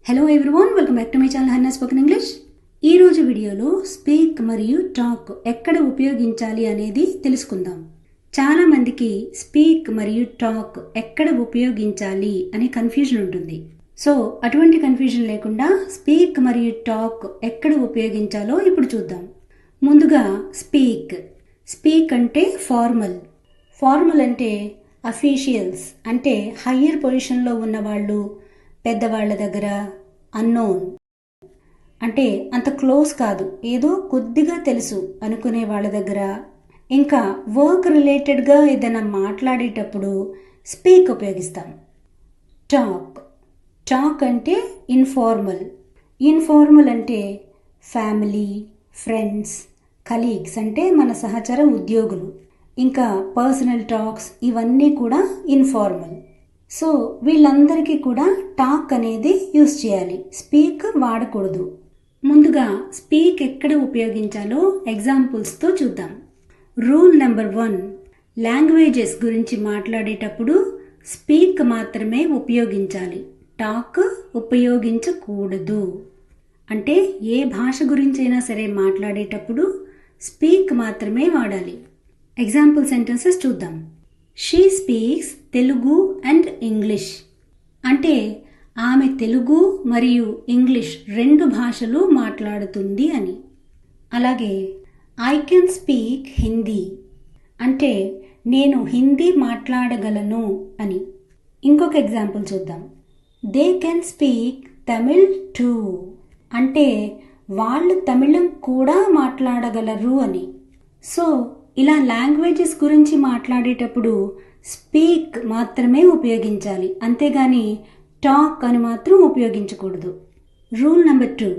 Hello everyone, welcome back to my channel Hannah spoken English. ఈ రోజు వీడియోలో speak మరియు టాక్ ఎక్కడ ఉపయోగించాలి అనేది తెలుసుకుందాం. చాలా మందికి స్పీక్ మరియు టాక్ ఎక్కడ ఉపయోగించాలి అనే కన్ఫ్యూజన్ ఉంటుంది. సో అటువంటి కన్ఫ్యూజన్ లేకుండా స్పీక్ మరియు టాక్ ఎక్కడ ఉపయోగించాలో ఇప్పుడు చూద్దాం. ముందుగా స్పీక్ అంటే ఫార్మల్ అంటే అఫీషియల్స్, అంటే హయ్యర్ పొజిషన్లో ఉన్నవాళ్ళు, పెద్దవాళ్ళ దగ్గర, అన్నోన్ అంటే అంత క్లోజ్ కాదు, ఏదో కొద్దిగా తెలుసు అనుకునే వాళ్ళ దగ్గర, ఇంకా వర్క్ రిలేటెడ్గా ఏదైనా మాట్లాడేటప్పుడు స్పీక్ ఉపయోగిస్తాం. టాక్ అంటే ఇన్ఫార్మల్ అంటే ఫ్యామిలీ, ఫ్రెండ్స్, కలీగ్స్ అంటే మన సహచర ఉద్యోగులు, ఇంకా పర్సనల్ టాక్స్ ఇవన్నీ కూడా ఇన్ఫార్మల్. సో వీళ్ళందరికీ కూడా టాక్ అనేది యూజ్ చేయాలి, స్పీక్ వాడకూడదు. ముందుగా స్పీక్ ఎక్కడ ఉపయోగించాలో ఎగ్జాంపుల్స్తో చూద్దాం. రూల్ నెంబర్ 1, లాంగ్వేజెస్ గురించి మాట్లాడేటప్పుడు స్పీక్ మాత్రమే ఉపయోగించాలి, టాక్ ఉపయోగించకూడదు. అంటే ఏ భాష గురించైనా సరే మాట్లాడేటప్పుడు స్పీక్ మాత్రమే వాడాలి. ఎగ్జాంపుల్ సెంటెన్సెస్ చూద్దాం. She speaks Telugu and English అంటే ఆమె తెలుగు మరియు ఇంగ్లీష్ 2 భాషలు మాట్లాడుతుంది అని. అలాగే ఐ కెన్ స్పీక్ హిందీ అంటే నేను హిందీ మాట్లాడగలను అని. ఇంకొక ఎగ్జాంపుల్ చూద్దాం. They can speak Tamil two అంటే వాళ్ళు తమిళం కూడా మాట్లాడగలరు అని. సో ఇలా లాంగ్వేజెస్ గురించి మాట్లాడేటప్పుడు స్పీక్ మాత్రమే ఉపయోగించాలి, అంతేగాని టాక్ అని మాత్రం ఉపయోగించకూడదు. రూల్ నెంబర్ 2,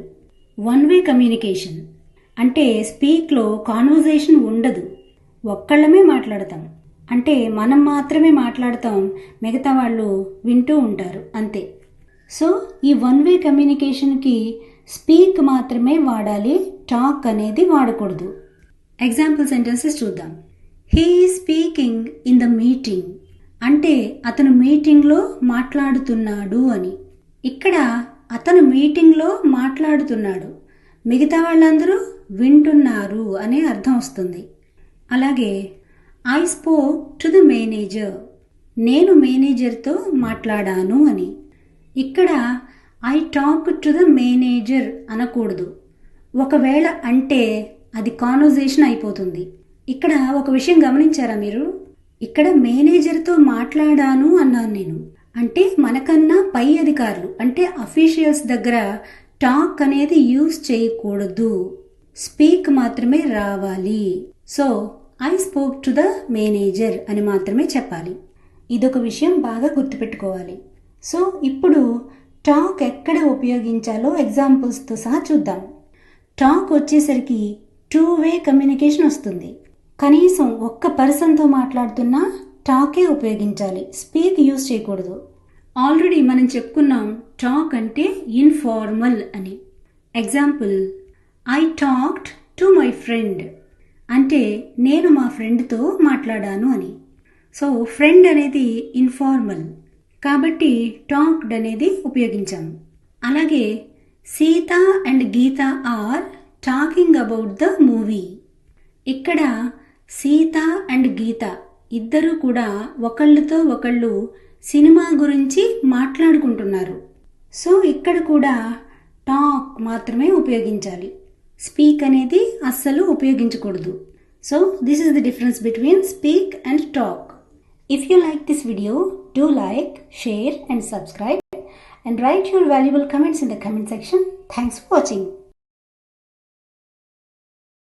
1 వే కమ్యూనికేషన్ అంటే స్పీక్లో కాన్వర్జేషన్ ఉండదు, ఒక్కళ్ళమే మాట్లాడతాం. అంటే మనం మాత్రమే మాట్లాడతాం, మిగతా వాళ్ళు వింటూ ఉంటారు అంతే. సో ఈ 1 వే కమ్యూనికేషన్కి స్పీక్ మాత్రమే వాడాలి, టాక్ అనేది వాడకూడదు. ఎగ్జాంపుల్ సెంటెన్సెస్ చూద్దాం. He is speaking in the meeting అంటే అతను మీటింగ్లో మాట్లాడుతున్నాడు అని. ఇక్కడ అతను మీటింగ్లో మాట్లాడుతున్నాడు, మిగతా వాళ్ళందరూ వింటున్నారు అనే అర్థం వస్తుంది. అలాగే I spoke to the manager నేను మేనేజర్తో మాట్లాడాను అని. ఇక్కడ I talk to the manager అనకూడదు, ఒకవేళ అంటే అది కాన్వర్జేషన్ అయిపోతుంది. ఇక్కడ ఒక విషయం గమనించారా మీరు? ఇక్కడ మేనేజర్తో మాట్లాడాను అన్నాను నేను, అంటే మనకన్నా పై అధికారులు అంటే అఫీషియల్స్ దగ్గర టాక్ అనేది యూజ్ చేయకూడదు, స్పీక్ మాత్రమే రావాలి. So I spoke to the manager అని మాత్రమే చెప్పాలి. ఇదొక విషయం బాగా గుర్తుపెట్టుకోవాలి. సో ఇప్పుడు టాక్ ఎక్కడ ఉపయోగించాలో ఎగ్జాంపుల్స్తో సహా చూద్దాం. టాక్ వచ్చేసరికి 2 వే కమ్యూనికేషన్ వస్తుంది. కనీసం ఒక్క పర్సన్తో మాట్లాడుతున్నా టాకే ఉపయోగించాలి, స్పీక్ యూజ్ చేయకూడదు. ఆల్రెడీ మనం చెప్పుకున్నాం టాక్ అంటే ఇన్ఫార్మల్ అని. Example, I talked to my friend అంటే నేను మా ఫ్రెండ్తో మాట్లాడాను అని. సో ఫ్రెండ్ అనేది ఇన్ఫార్మల్ కాబట్టి టాక్డ్ అనేది ఉపయోగించాము. అలాగే Sita and Gita are talking about the movie. ఇక్కడ సీత అండ్ గీత ఇద్దరు కూడా ఒకళ్ళతో ఒకళ్ళు సినిమా గురించి మాట్లాడుకుంటున్నారు. సో ఇక్కడ కూడా టాక్ మాత్రమే ఉపయోగించాలి, స్పీక్ అనేది అస్సలు ఉపయోగించకూడదు. So this is the difference between speak and talk. If you like this video, do like, share and subscribe and write your valuable comments in the comment section. Thanks for watching.